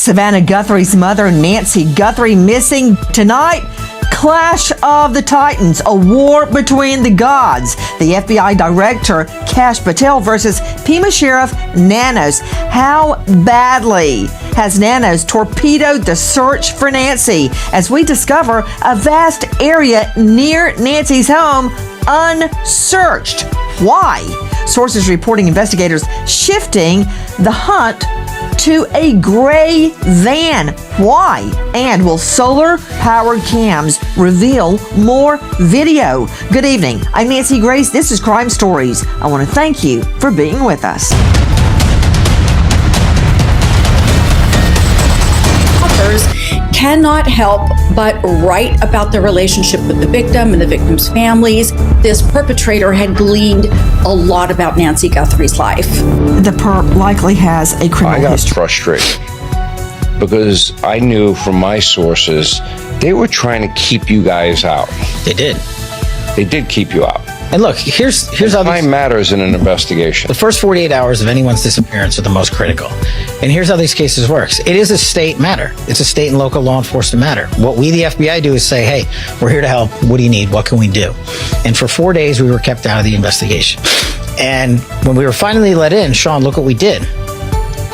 Savannah Guthrie's mother, Nancy Guthrie, missing tonight. Clash of the Titans, a war between the gods. The FBI director, Cash Patel, versus Pima Sheriff Nanos. How badly has Nanos torpedoed the search for Nancy? As we discover a vast area near Nancy's home unsearched. Why? Sources reporting investigators shifting the hunt to a gray van. Why? And will solar-powered cams reveal more video? Good evening. I'm Nancy Grace. This is Crime Stories. I want to thank you for being with us. Authors cannot help but write about the relationship with the victim and the victim's families. This perpetrator had gleaned a lot about Nancy Guthrie's life. The perp likely has a criminal I got history. frustrated because I knew from my sources they were trying to keep you guys out. They did. They did keep you out. And look, here's how time matters in an investigation. The first 48 hours of anyone's disappearance are the most critical. And here's how these cases works. It is a state matter. It's a state and local law enforcement matter. What we, the FBI, do is say, hey, we're here to help. What do you need? What can we do? And for 4 days, we were kept out of the investigation. And when we were finally let in, Sean, look what we did.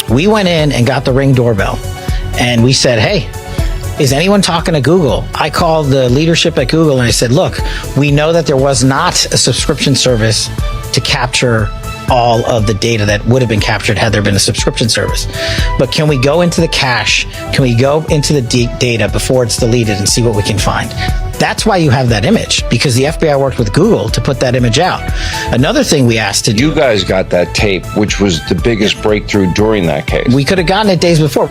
We went in and got the Ring doorbell. And we said, hey, is anyone talking to Google? I called the leadership at Google and I said, look, we know that there was not a subscription service to capture all of the data that would have been captured had there been a subscription service. But can we go into the cache? Can we go into the data before it's deleted and see what we can find? That's why you have that image, because the FBI worked with Google to put that image out. Another thing we asked to do. You guys got that tape, which was the biggest breakthrough during that case. We could have gotten it days before.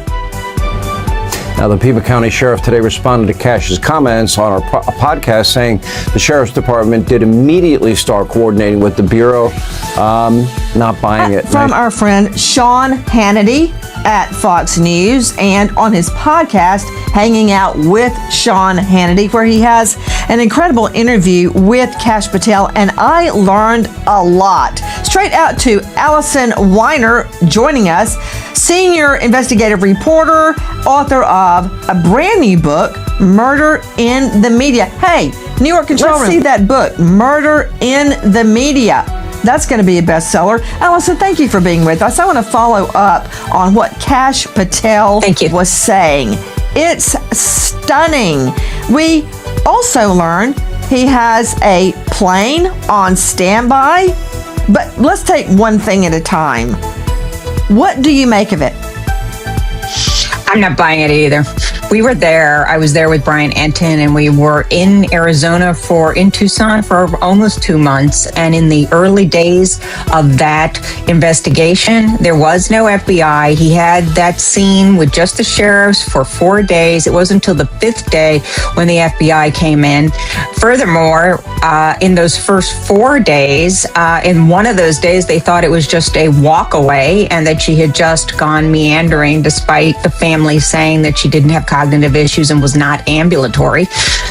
Now, the Pima County Sheriff today responded to Cash's comments on our podcast, saying the Sheriff's Department did immediately start coordinating with the Bureau. Not buying it. From our friend Sean Hannity at Fox News, and on his podcast, Hanging Out with Sean Hannity, where he has an incredible interview with Cash Patel, and I learned a lot. Straight out to Allison Weiner joining us, senior investigative reporter, author of a brand new book, Murder in the Media. Hey, New York Control Room, see that book, Murder in the Media. That's going to be a bestseller. Allison, thank you for being with us. I want to follow up on what Cash Patel was saying. It's stunning. We also learned he has a plane on standby, but let's take one thing at a time. What do you make of it? I'm not buying it either. We were there. I was there with Brian Enton, and we were in Tucson for almost 2 months. And in the early days of that investigation, there was no FBI. He had that scene with just the sheriffs for 4 days. It wasn't until the 5th day when the FBI came in. Furthermore, in those first 4 days, in one of those days, they thought it was just a walk away and that she had just gone meandering, despite the family saying that she didn't have cognitive issues and was not ambulatory.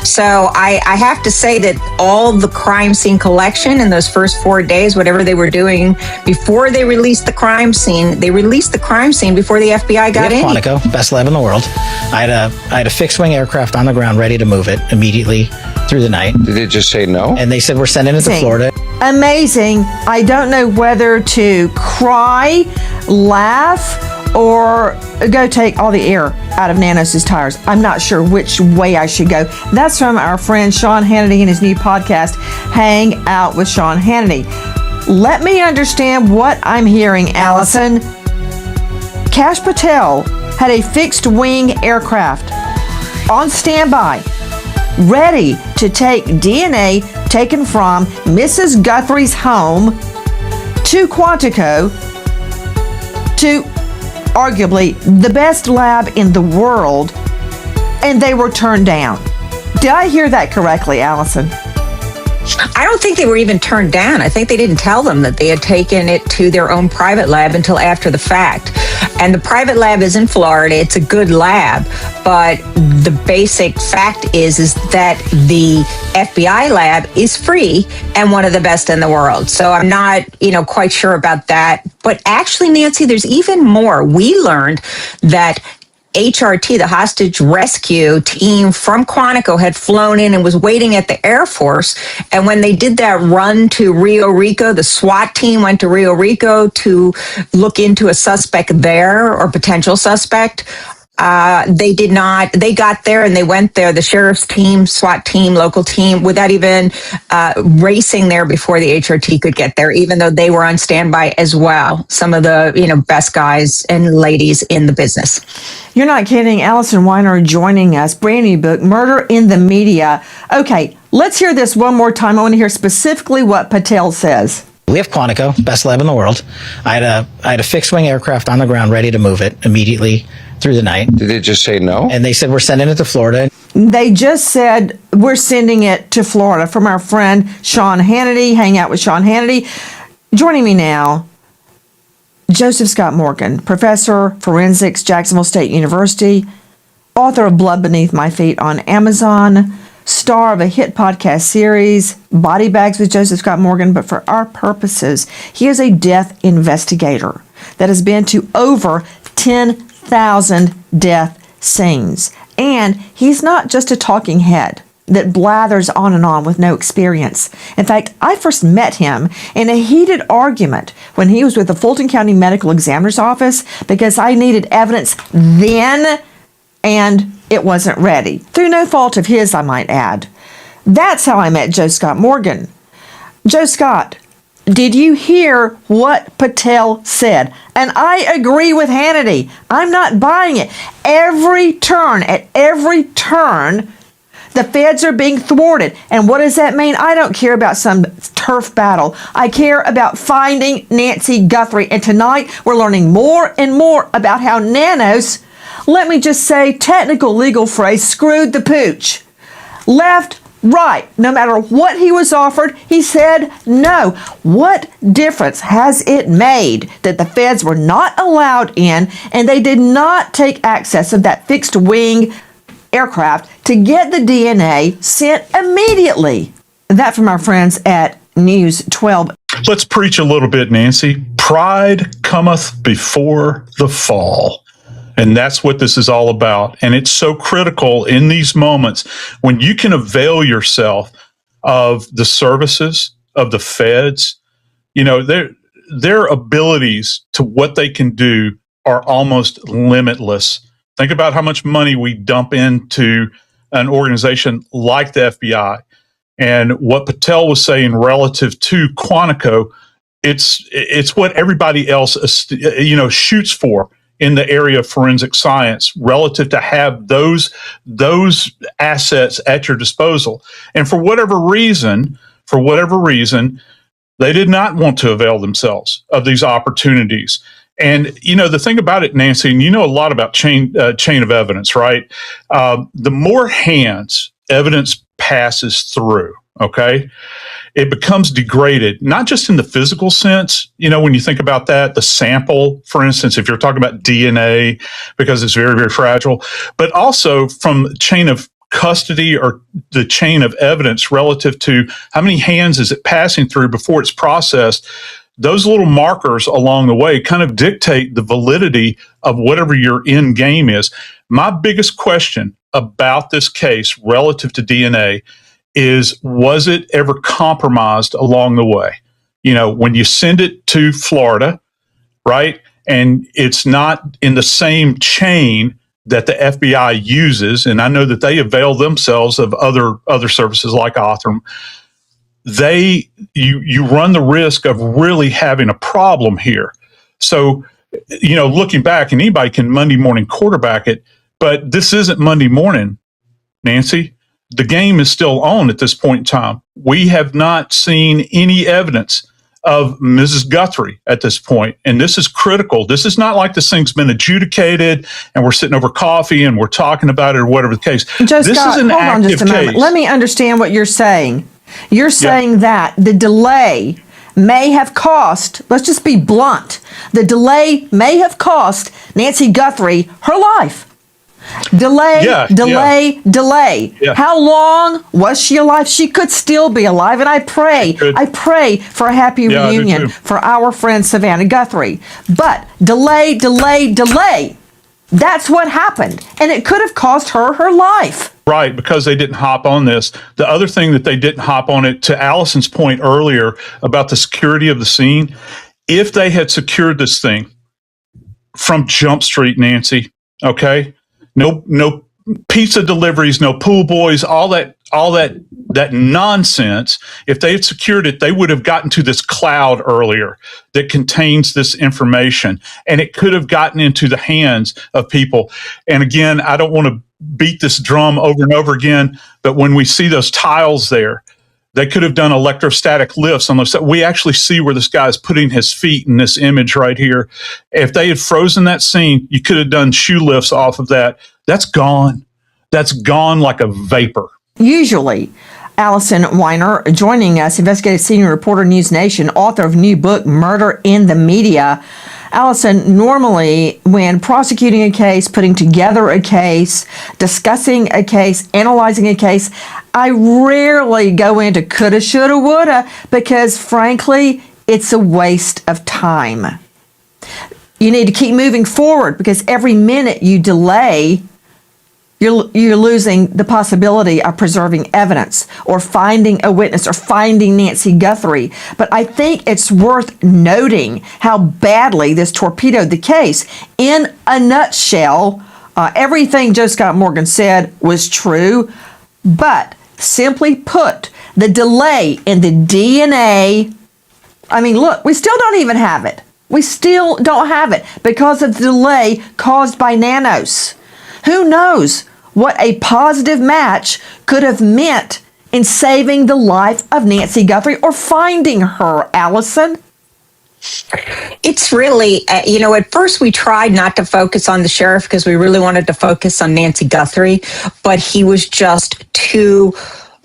So I have to say that all the crime scene collection in those first 4 days, whatever they were doing before they released the crime scene, they released the crime scene before the FBI got in. Quantico, best lab in the world. I had a fixed wing aircraft on the ground ready to move it immediately through the night. Did they just say no? And they said, we're sending it to Florida. Amazing. I don't know whether to cry, laugh, or go take all the air out of Nanos' tires. I'm not sure which way I should go. That's from our friend Sean Hannity and his new podcast, Hang Out with Sean Hannity. Let me understand what I'm hearing, Allison. Cash Patel had a fixed wing aircraft on standby, ready to take DNA taken from Mrs. Guthrie's home to Quantico, to arguably the best lab in the world, and they were turned down. Did I hear that correctly, Allison? I don't think they were even turned down. I think they didn't tell them that they had taken it to their own private lab until after the fact. And the private lab is in Florida. It's a good lab, but the basic fact is that the FBI lab is free and one of the best in the world. So I'm not, quite sure about that. But actually, Nancy, there's even more. We learned that HRT, the hostage rescue team from Quantico, had flown in and was waiting at the Air Force. And when they did that run to Rio Rico, the SWAT team went to Rio Rico to look into a suspect there, or potential suspect. They got there and they went there, the sheriff's team, SWAT team, local team, without even racing there before the HRT could get there, even though they were on standby as well. Some of the, best guys and ladies in the business. You're not kidding. Allison Weiner joining us. Brand new book, Murder in the Media. Okay, let's hear this one more time. I want to hear specifically what Patel says. We have Quantico, best lab in the world. I had a fixed-wing aircraft on the ground ready to move it immediately through the night. Did they just say no? And they said, we're sending it to Florida. They just said, we're sending it to Florida, from our friend Sean Hannity. Hang out with Sean Hannity. Joining me now, Joseph Scott Morgan, professor, forensics, Jacksonville State University, author of Blood Beneath My Feet on Amazon, star of a hit podcast series, Body Bags with Joseph Scott Morgan. But for our purposes, he is a death investigator that has been to over 10,000 death scenes. And he's not just a talking head that blathers on and on with no experience. In fact, I first met him in a heated argument when he was with the Fulton County Medical Examiner's Office because I needed evidence then and it wasn't ready. Through no fault of his, I might add. That's how I met Joe Scott Morgan. Joe Scott, did you hear what Patel said? And I agree with Hannity. I'm not buying it. At every turn, the feds are being thwarted. And what does that mean? I don't care about some turf battle. I care about finding Nancy Guthrie. And tonight, we're learning more and more about how Nanos, let me just say, technical legal phrase, screwed the pooch. Left, right, no matter what he was offered, he said no. What difference has it made that the feds were not allowed in and they did not take access of that fixed wing aircraft to get the DNA sent immediately? That from our friends at News 12. Let's preach a little bit, Nancy. Pride cometh before the fall. And that's what this is all about. And it's so critical in these moments when you can avail yourself of the services of the feds. Their abilities to what they can do are almost limitless. Think about how much money we dump into an organization like the FBI. And what Patel was saying relative to Quantico, it's what everybody else shoots for in the area of forensic science relative to have those assets at your disposal. And for whatever reason, they did not want to avail themselves of these opportunities. And, the thing about it, Nancy, and you know a lot about chain of evidence, right? The more hands evidence passes through, okay, it becomes degraded, not just in the physical sense. When you think about that, the sample, for instance, if you're talking about DNA, because it's very, very fragile, but also from chain of custody or the chain of evidence relative to how many hands is it passing through before it's processed. Those little markers along the way kind of dictate the validity of whatever your end game is. My biggest question about this case relative to DNA is, was it ever compromised along the way? When you send it to Florida, right, and it's not in the same chain that the FBI uses, and I know that they avail themselves of other services like Courtroom, you run the risk of really having a problem here. So, looking back, and anybody can Monday morning quarterback it, but this isn't Monday morning, Nancy. The game is still on at this point in time. We have not seen any evidence of Mrs. Guthrie at this point, and this is critical. This is not like this thing's been adjudicated and we're sitting over coffee and we're talking about it or whatever the case. Just this Scott, is an hold on active just a moment. case. Let me understand what you're saying. You're saying that the delay may have cost, let's just be blunt, the delay may have cost Nancy Guthrie her life. Delay. Yeah. How long was she alive? She could still be alive, and I pray for a happy reunion for our friend Savannah Guthrie. But delay. That's what happened. And it could have cost her her life. Right, because they didn't hop on this. The other thing that they didn't hop on it, to Allison's point earlier about the security of the scene, if they had secured this thing from Jump Street, Nancy, okay, no pizza deliveries, no pool boys, all that nonsense. If they had secured it, they would have gotten to this cloud earlier that contains this information, and it could have gotten into the hands of people. And again, I don't want to beat this drum over and over again, but when we see those tiles there, they could have done electrostatic lifts on those. We actually see where this guy is putting his feet in this image right here. If they had frozen that scene, you could have done shoe lifts off of that. That's gone. That's gone like a vapor. Usually, Allison Weiner, joining us, investigative senior reporter, News Nation, author of new book, Murder in the Media. Allison, normally when prosecuting a case, putting together a case, discussing a case, analyzing a case, I rarely go into coulda, shoulda, woulda, because frankly, it's a waste of time. You need to keep moving forward, because every minute you delay, you're losing the possibility of preserving evidence or finding a witness or finding Nancy Guthrie. But I think it's worth noting how badly this torpedoed the case. In a nutshell, everything Joe Scott Morgan said was true, but simply put, the delay in the DNA, I mean, look, we still don't even have it. We still don't have it because of the delay caused by Nanos. Who knows what a positive match could have meant in saving the life of Nancy Guthrie or finding her, Allison? It's really, at first we tried not to focus on the sheriff because we really wanted to focus on Nancy Guthrie, but he was just too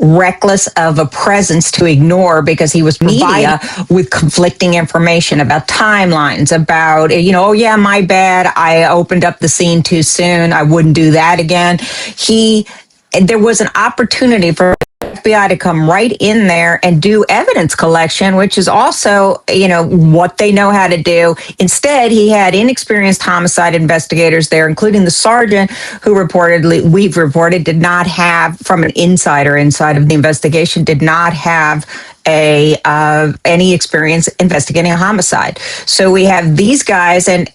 reckless of a presence to ignore because he was media with conflicting information about timelines, about, oh yeah, my bad, I opened up the scene too soon, I wouldn't do that again. There was an opportunity for FBI to come right in there and do evidence collection, which is also, what they know how to do. Instead, he had inexperienced homicide investigators there, including the sergeant who we've reported did not have, from an insider inside of the investigation, did not have any experience investigating a homicide. So we have these guys in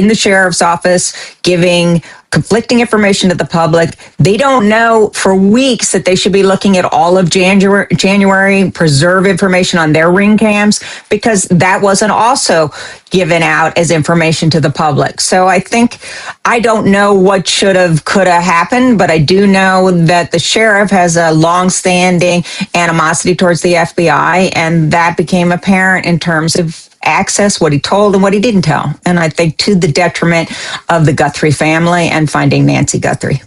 the sheriff's office giving conflicting information to the public. They don't know for weeks that they should be looking at all of January, preserve information on their ring cams, because that wasn't also given out as information to the public. So I don't know what could have happened, but I do know that the sheriff has a long-standing animosity towards the FBI, and that became apparent in terms of access, what he told and what he didn't tell. And I think to the detriment of the Guthrie family and finding Nancy Guthrie.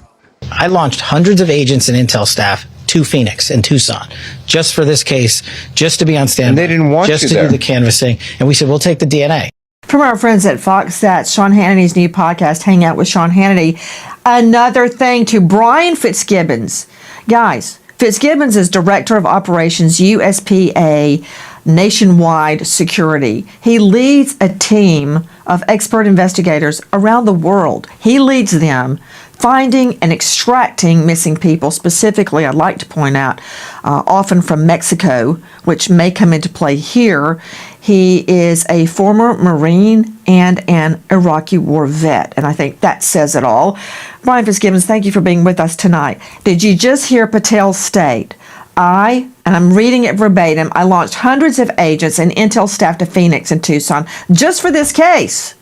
I launched hundreds of agents and intel staff to Phoenix and Tucson just for this case, just to be on standby. And they didn't want just you to there. do the canvassing. And we said, we'll take the DNA. From our friends at Fox, that's Sean Hannity's new podcast, Hang Out with Sean Hannity. Another thing to Brian Fitzgibbons. Guys, Fitzgibbons is Director of Operations, USPA, Nationwide Security. He leads a team of expert investigators around the world. He leads them finding and extracting missing people. Specifically, I'd like to point out, often from Mexico, which may come into play here. He is a former Marine and an Iraqi war vet, and I think that says it all. Brian Fitzgibbons, thank you for being with us tonight. Did you just hear Patel state, and I'm reading it verbatim, I launched hundreds of agents and intel staff to Phoenix and Tucson just for this case.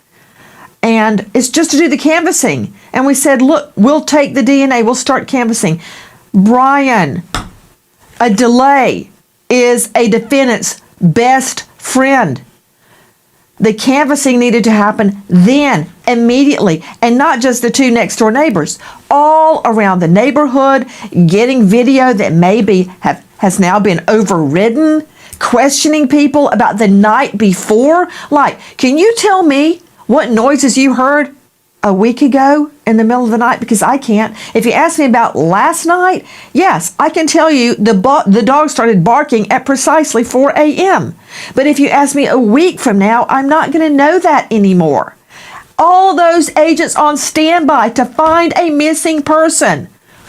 And it's just to do the canvassing. And we said, look, we'll take the DNA, we'll start canvassing. Brian, a delay is a defendant's best friend. The canvassing needed to happen then, immediately, and not just the two next door neighbors. All around the neighborhood, getting video that maybe has now been overridden, questioning people about the night before. Like, can you tell me what noises you heard a week ago in the middle of the night? Because I can't. If you ask me about last night, yes, I can tell you the dog started barking at precisely 4 a.m. But if you ask me a week from now, I'm not going to know that anymore. All those agents on standby to find a missing person.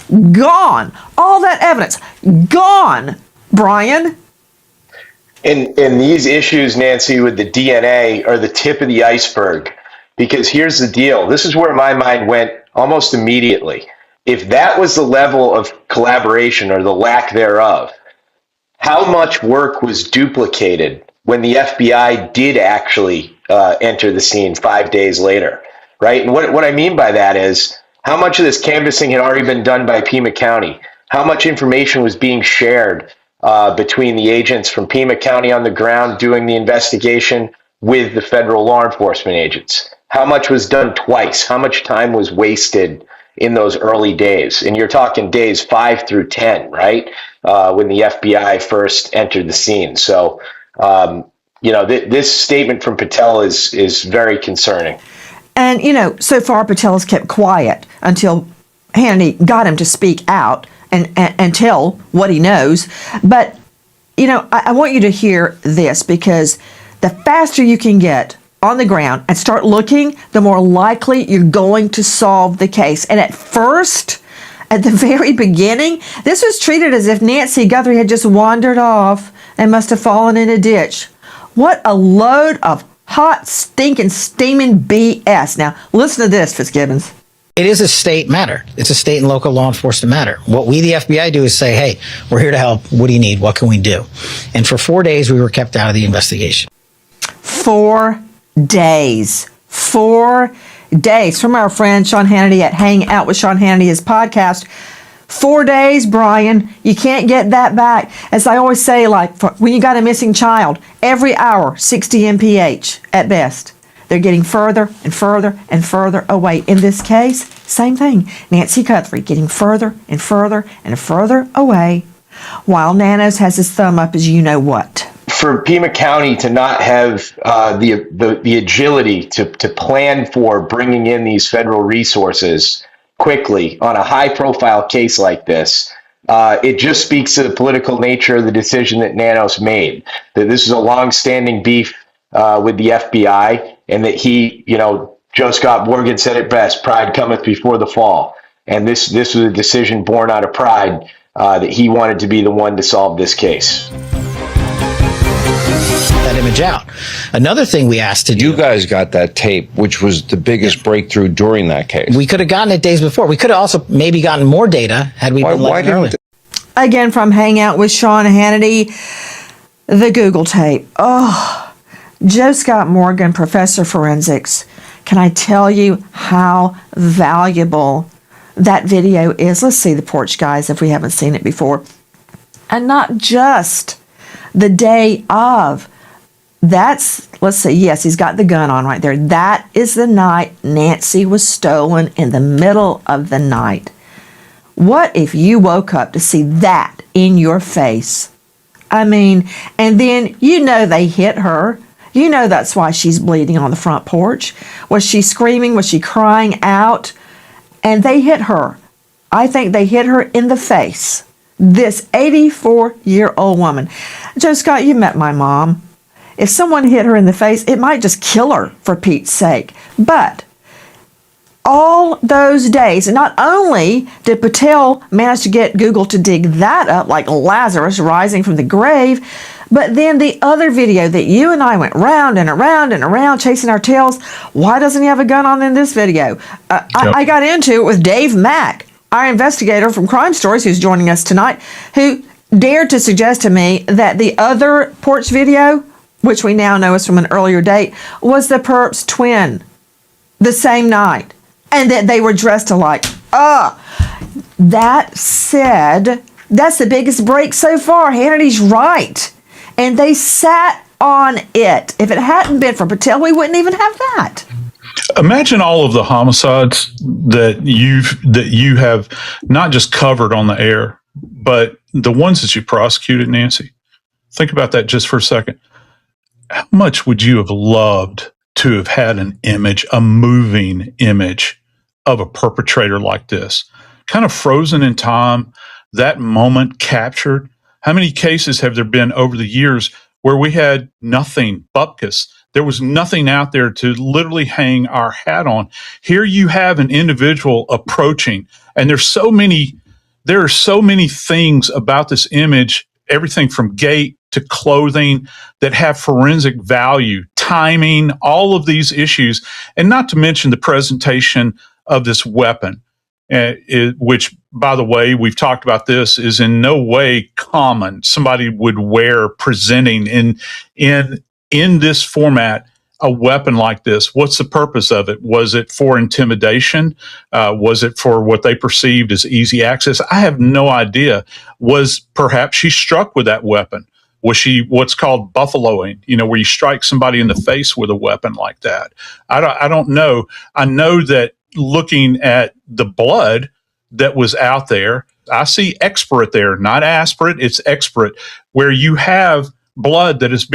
Gone. All that evidence. Gone. Brian? And these issues, Nancy, with the DNA are the tip of the iceberg. Because here's the deal. This is where my mind went almost immediately. If that was the level of collaboration or the lack thereof, how much work was duplicated when the FBI did actually enter the scene 5 days later, right? And what I mean by that is how much of this canvassing had already been done by Pima County? How much information was being shared between the agents from Pima County on the ground doing the investigation with the federal law enforcement agents? How much was done twice? How much time was wasted in those early days? And you're talking days 5 through 10, right? When the FBI first entered the scene. So, this statement from Patel is very concerning. And, so far Patel has kept quiet until Hannity got him to speak out and tell what he knows. But, I want you to hear this, because the faster you can get on the ground and start looking, the more likely you're going to solve the case. And at first, at the very beginning, this was treated as if Nancy Guthrie had just wandered off and must have fallen in a ditch. What a load of hot, stinking, steaming BS. Now, listen to this, Fitzgibbons. It is a state matter. It's a state and local law enforcement matter. What we, the FBI, do is say, hey, we're here to help. What do you need? What can we do? And for 4 days, we were kept out of the investigation. 4 days. 4 days. From our friend Sean Hannity at Hang Out with Sean Hannity, his podcast. 4 days, Brian. You can't get that back. As I always say, when you got a missing child, every hour, 60 mph at best. They're getting further and further and further away. In this case, same thing. Nancy Guthrie getting further and further and further away, while Nanos has his thumb up as you know what. For Pima County to not have the agility to plan for bringing in these federal resources quickly on a high-profile case like this, it just speaks to the political nature of the decision that Nanos made. That this is a long-standing beef with the FBI, and that he, Joe Scott Morgan said it best: "Pride cometh before the fall." And this was a decision born out of pride that he wanted to be the one to solve this case. That image out. Another thing we asked to do. You guys got that tape, which was the biggest breakthrough during that case. We could have gotten it days before. We could have also maybe gotten more data had we been let early. Again, from Hang Out with Sean Hannity, the Google tape. Oh, Joe Scott Morgan, professor of forensics. Can I tell you how valuable that video is? Let's see the porch, guys, if we haven't seen it before. And not just the day of. Let's see, yes, he's got the gun on right there. That is the night Nancy was stolen, in the middle of the night. What if you woke up to see that in your face? I mean, and then they hit her. That's why she's bleeding on the front porch. Was she screaming? Was she crying out? And they hit her. I think they hit her in the face. This 84-year-old woman. Joe Scott, you met my mom. If someone hit her in the face, it might just kill her, for Pete's sake. But all those days, and not only did Patel manage to get Google to dig that up like Lazarus rising from the grave, but then the other video that you and I went round and around and around chasing our tails. Why doesn't he have a gun on in this video? I got into it with Dave Mack, our investigator from Crime Stories, who's joining us tonight, who dared to suggest to me that the other porch video, which we now know is from an earlier date, was the perp's twin the same night, and that they were dressed alike. That said, that's the biggest break so far. Hannity's right. And they sat on it. If it hadn't been for Patel, we wouldn't even have that. Imagine all of the homicides that you have not just covered on the air, but the ones that you prosecuted, Nancy. Think about that just for a second. How much would you have loved to have had an image, a moving image of a perpetrator like this, kind of frozen in time, that moment captured? How many cases have there been over the years where we had nothing, bupkis, There was nothing out there to literally hang our hat on. Here you have an individual approaching, and there are so many things about this image, everything from gait to clothing, that have forensic value, timing, all of these issues, and not to mention the presentation of this weapon, which, by the way, we've talked about this, is in no way common. Somebody would wear presenting in this format a weapon like this. What's the purpose of it? Was it for intimidation? Was it for what they perceived as easy access? I have no idea. Was perhaps she struck with that weapon? Was she what's called buffaloing, where you strike somebody in the face with a weapon like that? I don't know. I know that looking at the blood that was out there, I see expirate there, not aspirate, it's expirate, where you have blood that is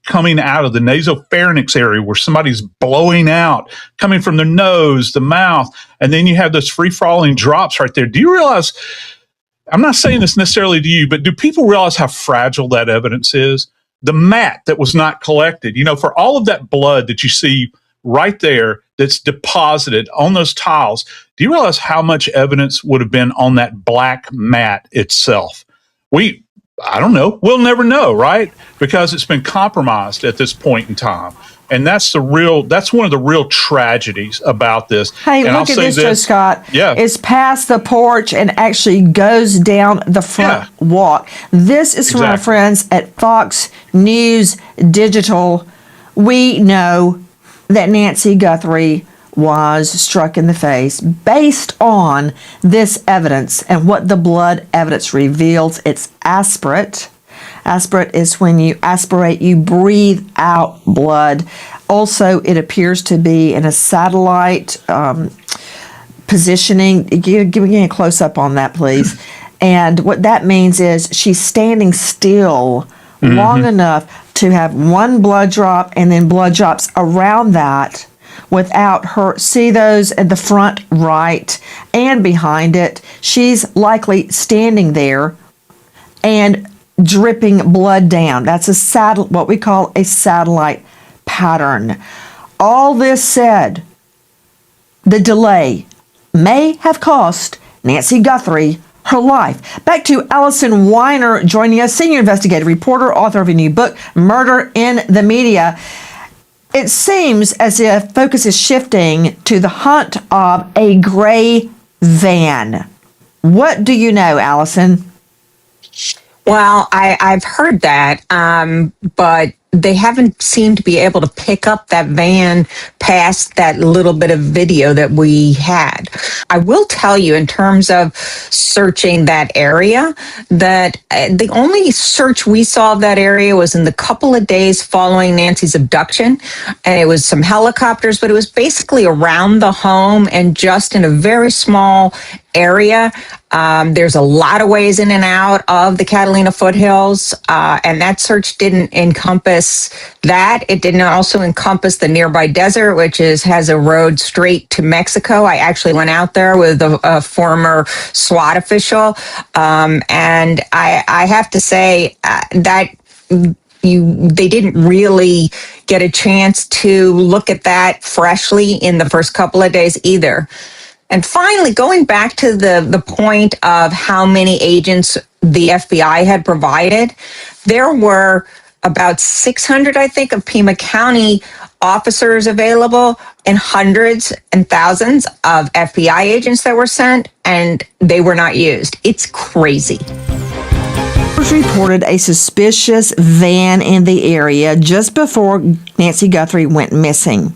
coming out of the nasopharynx area where somebody's blowing out, coming from the nose, the mouth, and then you have those free-falling drops right there. Do you realize, I'm not saying this necessarily to you, but do people realize how fragile that evidence is? The mat that was not collected, for all of that blood that you see right there that's deposited on those tiles, do you realize how much evidence would have been on that black mat itself? I don't know. We'll never know, right? Because it's been compromised at this point in time. And that's one of the real tragedies about this. Hey, and look at this, Joe Scott. Yeah. It's past the porch and actually goes down the front walk. This is from our friends at Fox News Digital. We know that Nancy Guthrie was struck in the face based on this evidence and what the blood evidence reveals. It's aspirate. Aspirate is when you aspirate, you breathe out blood. Also, it appears to be in a satellite positioning. Give me a close up on that, please. And what that means is she's standing still long enough to have one blood drop and then blood drops around that without her. See those at the front right and behind it. She's likely standing there and dripping blood down. That's what we call a satellite pattern. All this said, the delay may have cost Nancy Guthrie her life. Back to Allison Weiner joining us, senior investigative reporter, author of a new book, Murder in the Media. It seems as if focus is shifting to the hunt of a gray van. What do you know, Allison? Well, I've heard that, but they haven't seemed to be able to pick up that van past that little bit of video that we had. I will tell you, in terms of searching that area, that the only search we saw of that area was in the couple of days following Nancy's abduction. And it was some helicopters, but it was basically around the home and just in a very small area. There's a lot of ways in and out of the Catalina foothills, and that search didn't encompass that. It did not also encompass the nearby desert, which has a road straight to Mexico. I actually went out there with a former SWAT official, and I have to say that they didn't really get a chance to look at that freshly in the first couple of days either. And finally, going back to the point of how many agents the FBI had provided, there were about 600, I think, of Pima County officers available and hundreds and thousands of FBI agents that were sent, and they were not used. It's crazy. Reported a suspicious van in the area just before Nancy Guthrie went missing.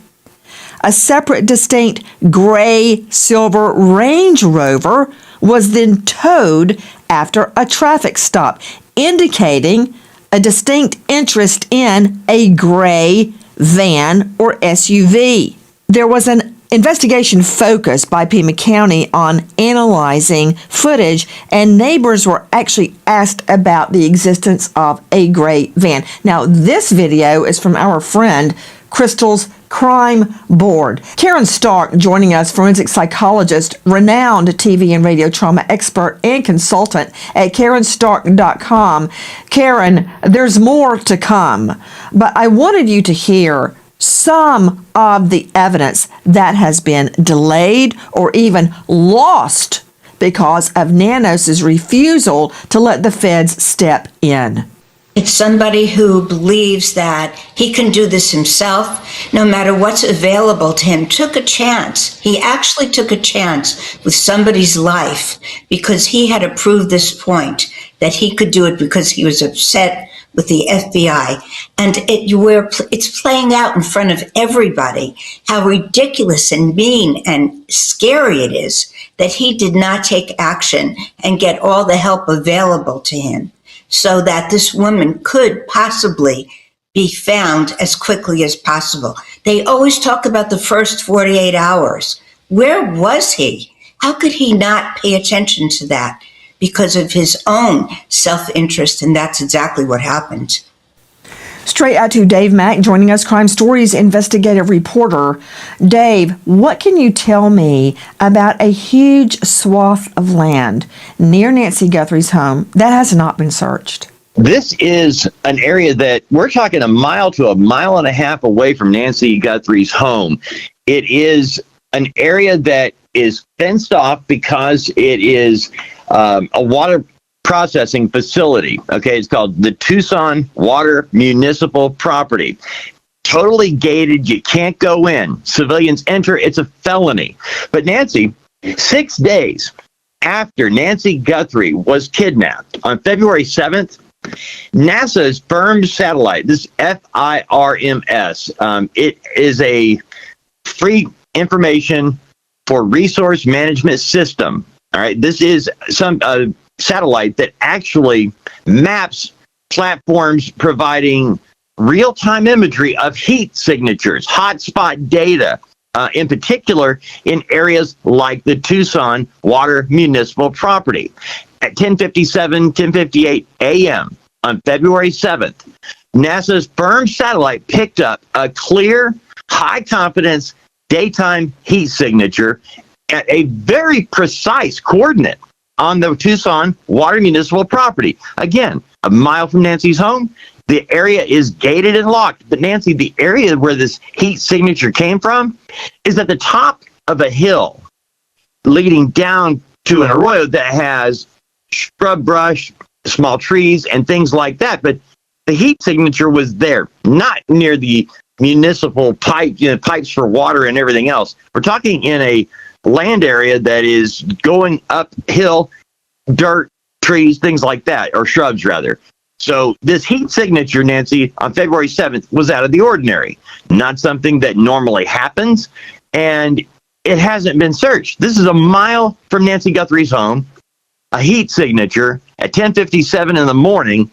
A separate, distinct gray-silver Range Rover was then towed after a traffic stop, indicating a distinct interest in a gray van or SUV. There was an investigation focused by Pima County on analyzing footage, and neighbors were actually asked about the existence of a gray van. Now, this video is from our friend Crystal's Crime Board. Karen Stark joining us, forensic psychologist, renowned TV and radio trauma expert and consultant at KarenStark.com. Karen, there's more to come, but I wanted you to hear some of the evidence that has been delayed or even lost because of Nanos' refusal to let the feds step in. It's somebody who believes that he can do this himself, no matter what's available to him. Took a chance. He actually took a chance with somebody's life because he had to prove this point that he could do it because he was upset with the FBI. And it's playing out in front of everybody how ridiculous and mean and scary it is that he did not take action and get all the help available to him, so that this woman could possibly be found as quickly as possible. They always talk about the first 48 hours. Where was he? How could he not pay attention to that because of his own self-interest? And that's exactly what happened. Straight out to Dave Mack, joining us, Crime Stories investigative reporter. Dave, what can you tell me about a huge swath of land near Nancy Guthrie's home that has not been searched? This is an area that we're talking a mile to a mile and a half away from Nancy Guthrie's home. It is an area that is fenced off because it is a water processing facility. Okay, it's called the Tucson Water Municipal Property. Totally gated. You can't go in. Civilians enter. It's a felony. But Nancy, 6 days after Nancy Guthrie was kidnapped on February 7th, NASA's firm satellite, this FIRMS, it is a free information for resource management system. All right, this is some satellite that actually maps platforms providing real-time imagery of heat signatures, hotspot data, in particular in areas like the Tucson Water Municipal Property. At 10:58 a.m. on February 7th, NASA's firm satellite picked up a clear, high-confidence daytime heat signature at a very precise coordinate on the Tucson Water Municipal Property. Again, a mile from Nancy's home. The area is gated and locked. But Nancy, the area where this heat signature came from is at the top of a hill leading down to an arroyo that has scrub brush, small trees, and things like that. But the heat signature was there, not near the municipal pipes for water and everything else. We're talking in a land area that is going uphill, dirt, trees, things like that, or shrubs rather. So this heat signature, Nancy, on February 7th was out of the ordinary, not something that normally happens, and it hasn't been searched. This is a mile from Nancy Guthrie's home, a heat signature at 10:57 in the morning,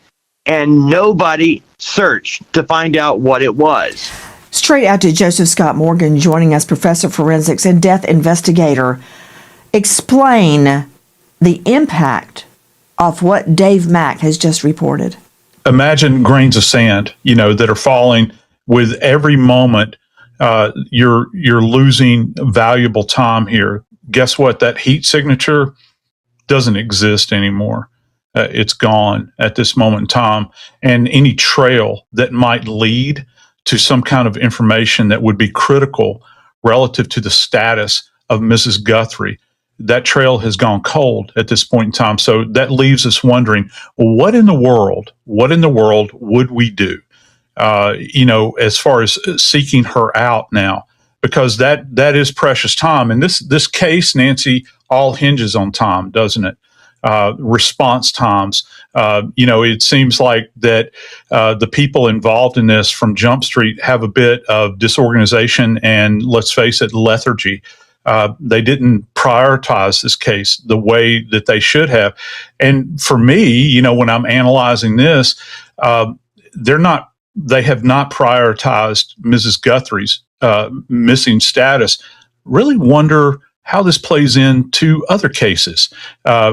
and nobody searched to find out what it was. Straight out to Joseph Scott Morgan, joining us, professor of forensics and death investigator. Explain the impact of what Dave Mack has just reported. Imagine grains of sand, that are falling with every moment. You're losing valuable time here. Guess what? That heat signature doesn't exist anymore. It's gone at this moment in time. And any trail that might lead to some kind of information that would be critical relative to the status of Mrs. Guthrie, that trail has gone cold at this point in time. So that leaves us wondering, what in the world would we do, as far as seeking her out now? Because that is precious time. And this case, Nancy, all hinges on time, doesn't it? Response times. It seems like that the people involved in this from Jump Street have a bit of disorganization and, let's face it, lethargy. They didn't prioritize this case the way that they should have. And for me, when I'm analyzing this, they have not prioritized Mrs. Guthrie's missing status. Really wonder how this plays into other cases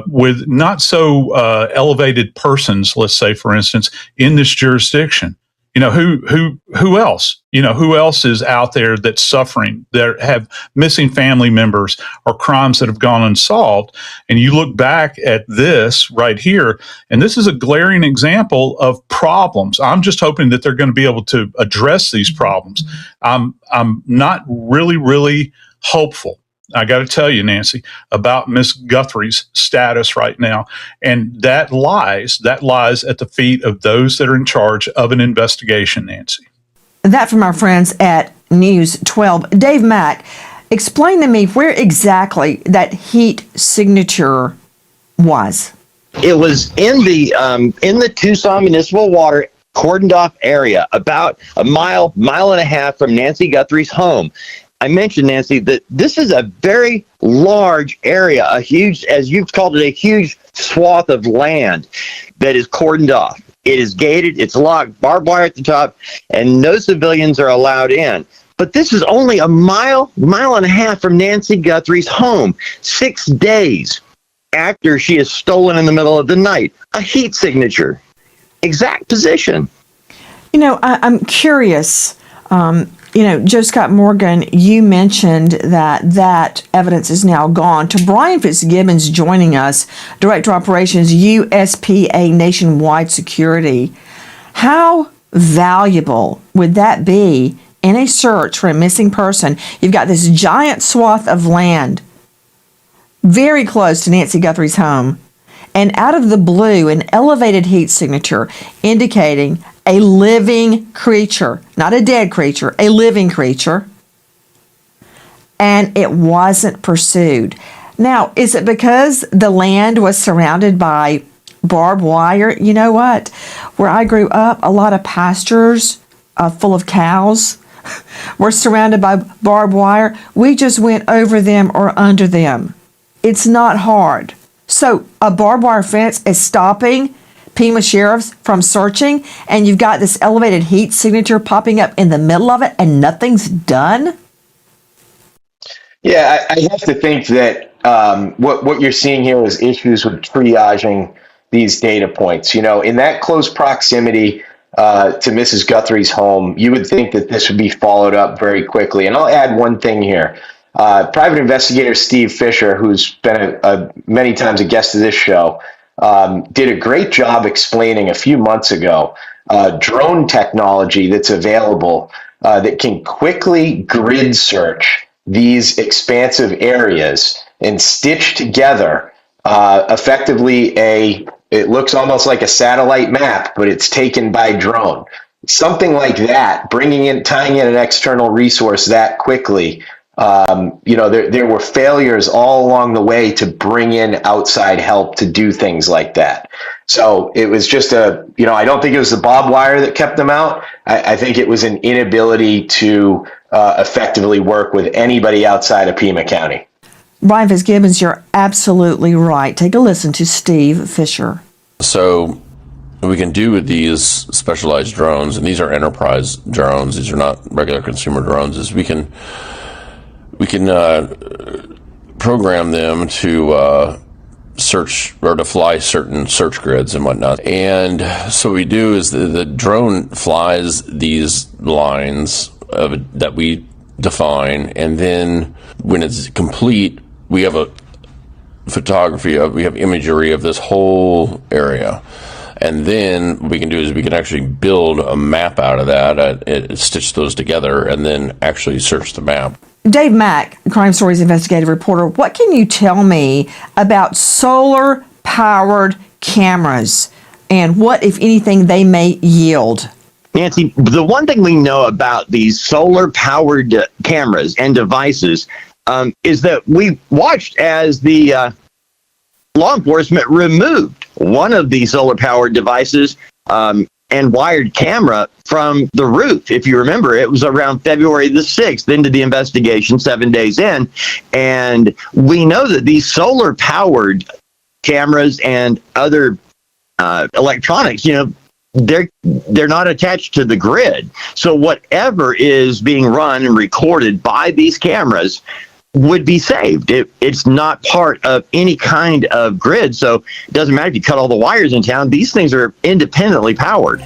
with not so elevated persons, let's say, for instance, in this jurisdiction. who else? Who else is out there that's suffering, that have missing family members or crimes that have gone unsolved? And you look back at this right here, and this is a glaring example of problems. I'm just hoping that they're going to be able to address these problems. I'm not really hopeful, I got to tell you, Nancy, about Miss Guthrie's status right now. And that lies at the feet of those that are in charge of an investigation, Nancy. That from our friends at News 12. Dave Mack, explain to me where exactly that heat signature was. It was in the Tucson municipal water cordoned off area, about a mile and a half from Nancy Guthrie's home. I mentioned, Nancy, that this is a very large area, a huge, as you've called it, a huge swath of land that is cordoned off. It is gated, it's locked, barbed wire at the top, and no civilians are allowed in. But this is only a mile and a half from Nancy Guthrie's home, 6 days after she is stolen in the middle of the night. A heat signature, exact position. I'm curious. Joe Scott Morgan, you mentioned that evidence is now gone. To Brian Fitzgibbons joining us, Director of Operations, USPA Nationwide Security. How valuable would that be in a search for a missing person? You've got this giant swath of land very close to Nancy Guthrie's home, and out of the blue, an elevated heat signature indicating a living creature, not a dead creature, a living creature, and it wasn't pursued. Now, is it because the land was surrounded by barbed wire? You know what? Where I grew up, a lot of pastures full of cows were surrounded by barbed wire. We just went over them or under them. It's not hard. So a barbed wire fence is stopping Pima sheriffs from searching, and you've got this elevated heat signature popping up in the middle of it, and nothing's done? Yeah, I have to think that what you're seeing here is issues with triaging these data points. In that close proximity to Mrs. Guthrie's home, you would think that this would be followed up very quickly. And I'll add one thing here. Private investigator Steve Fisher, who's been many times a guest of this show, did a great job explaining a few months ago drone technology that's available that can quickly grid search these expansive areas and stitch together effectively it looks almost like a satellite map, but it's taken by drone. Something like that, tying in an external resource that quickly. There were failures all along the way to bring in outside help to do things like that. So it was just I don't think it was the barbed wire that kept them out. I think it was an inability to effectively work with anybody outside of Pima County. Brian Fitzgibbons, you're absolutely right. Take a listen to Steve Fisher. So what we can do with these specialized drones, and these are enterprise drones, these are not regular consumer drones, is we can program them to search or to fly certain search grids and whatnot. And so what we do is the drone flies these lines that we define, and then when it's complete, we have we have imagery of this whole area. And then what we can do is we can actually build a map out of that, stitch those together, and then actually search the map. Dave Mack, Crime Stories investigative reporter, what can you tell me about solar-powered cameras and what, if anything, they may yield? Nancy, the one thing we know about these solar-powered cameras and devices is that we watched as the law enforcement removed one of the solar-powered devices and wired camera from the roof. If you remember, it was around February the 6th into the investigation, 7 days in. And we know that these solar-powered cameras and other electronics, they're not attached to the grid. So whatever is being run and recorded by these cameras would be saved. It's not part of any kind of grid, so it doesn't matter if you cut all the wires in town. These things are independently powered.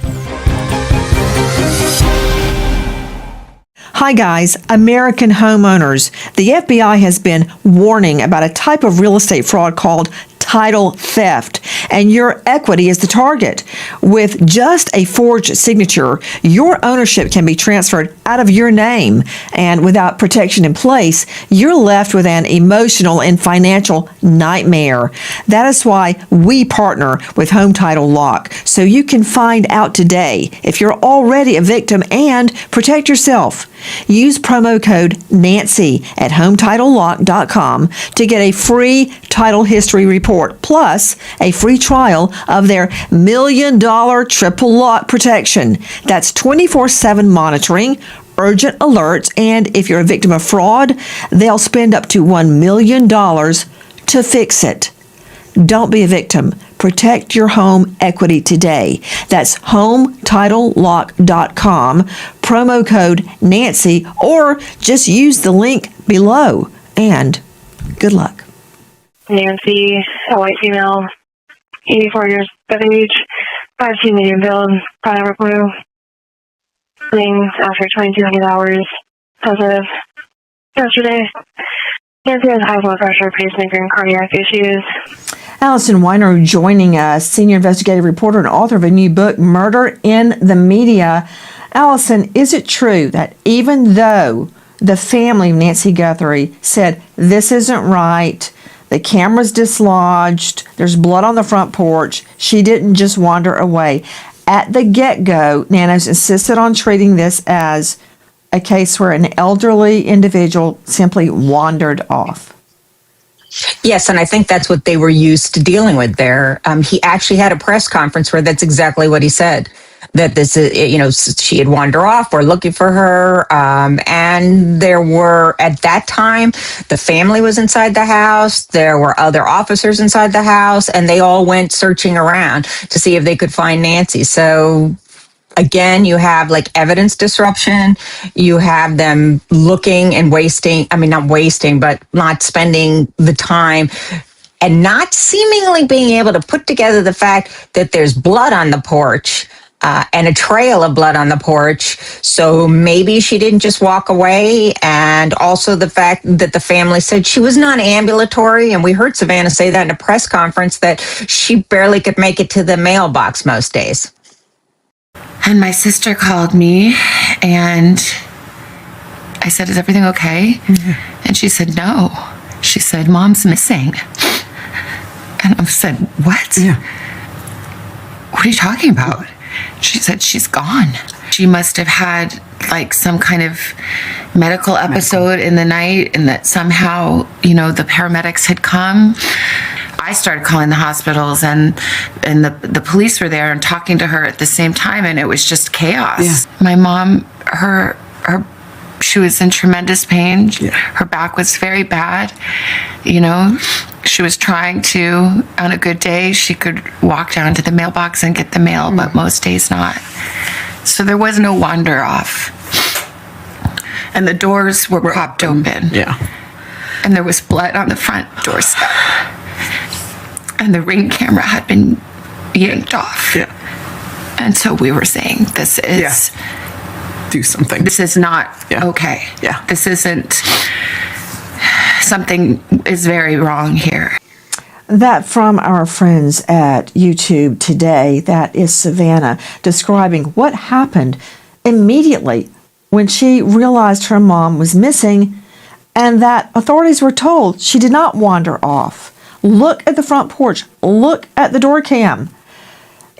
Hi guys, American homeowners. The FBI has been warning about a type of real estate fraud called title theft, and your equity is the target. With just a forged signature, your ownership can be transferred out of your name, and without protection in place, you're left with an emotional and financial nightmare. That is why we partner with Home Title Lock, so you can find out today if you're already a victim and protect yourself. Use promo code Nancy at HometitleLock.com to get a free title history report, plus a free trial of their $1 million triple lock protection. That's 24/7 monitoring, urgent alerts, and if you're a victim of fraud, they'll spend up to $1 million to fix it. Don't be a victim. Protect your home equity today. That's HometitleLock.com, promo code Nancy, or just use the link below. And good luck. Nancy, a white female, 84 years of age, 5'2" medium build, powder blue, things after 2,200 hours as of yesterday. Nancy has high blood pressure, pacemaker, and cardiac issues. Allison Weiner joining us, senior investigative reporter and author of a new book, Murder in the Media. Allison, is it true that even though the family of Nancy Guthrie said this isn't right, the camera's dislodged, there's blood on the front porch, she didn't just wander away? At the get-go, Nanos insisted on treating this as a case where an elderly individual simply wandered off. Yes, and I think that's what they were used to dealing with there. He actually had a press conference where that's exactly what he said. That this is, she had wandered off. We're looking for her. And there were, at that time, the family was inside the house. There were other officers inside the house, and they all went searching around to see if they could find Nancy. So again, you have like evidence disruption. You have them looking and not spending the time and not seemingly being able to put together the fact that there's blood on the porch and a trail of blood on the porch. So maybe she didn't just walk away. And also the fact that the family said she was not ambulatory. And we heard Savannah say that in a press conference, that she barely could make it to the mailbox most days. And my sister called me and I said, "Is everything okay?" Mm-hmm. And she said, "No." She said, "Mom's missing." And I said, "What? Yeah. What are you talking about?" She said, "She's gone. She must have had like some kind of medical episode in the night, and that somehow, the paramedics had come." I started calling the hospitals, and the police were there and talking to her at the same time, and it was just chaos. Yeah. My mom, she was in tremendous pain. Yeah. Her back was very bad. She was trying to, on a good day, she could walk down to the mailbox and get the mail, but most days not. So there was no wander off. And the doors were propped open. Yeah. And there was blood on the front doorstep. And the Ring camera had been yanked off. Yeah. And so we were saying, this is... do something. This is not okay. Yeah. This isn't... Something is very wrong here. That from our friends at YouTube today. That is Savannah describing what happened immediately when she realized her mom was missing, and that authorities were told she did not wander off. Look at the front porch. Look at the door cam.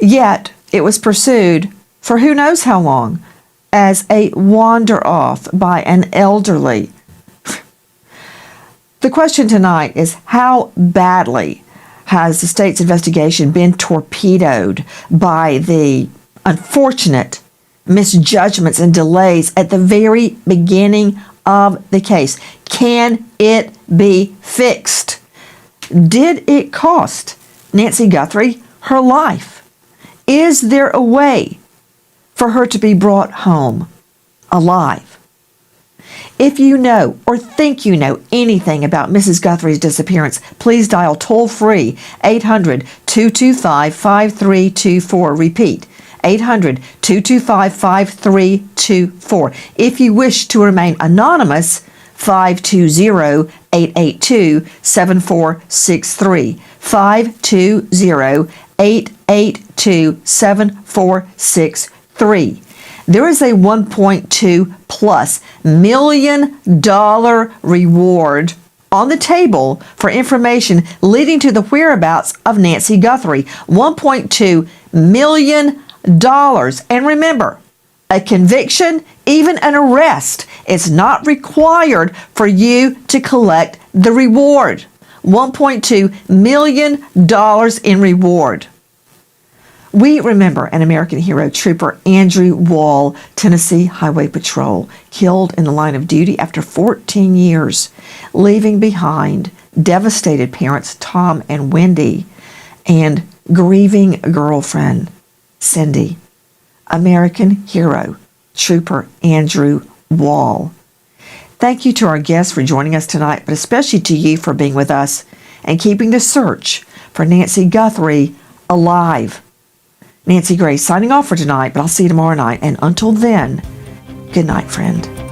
Yet it was pursued for who knows how long as a wander off by an elderly. The question tonight is, how badly has the state's investigation been torpedoed by the unfortunate misjudgments and delays at the very beginning of the case? Can it be fixed? Did it cost Nancy Guthrie her life? Is there a way for her to be brought home alive? If you know or think you know anything about Mrs. Guthrie's disappearance, please dial toll-free 800-225-5324. Repeat, 800-225-5324. If you wish to remain anonymous, 520-882-7463. 520-882-7463. There is a $1.2+ million reward on the table for information leading to the whereabouts of Nancy Guthrie. $1.2 million. And remember, a conviction, even an arrest, is not required for you to collect the reward. $1.2 million in reward. We remember an American hero, Trooper Andrew Wall, Tennessee Highway Patrol, killed in the line of duty after 14 years, leaving behind devastated parents Tom and Wendy and grieving girlfriend Cindy. American hero, Trooper Andrew Wall. Thank you to our guests for joining us tonight, but especially to you for being with us and keeping the search for Nancy Guthrie alive. Nancy Grace signing off for tonight, but I'll see you tomorrow night. And until then, good night, friend.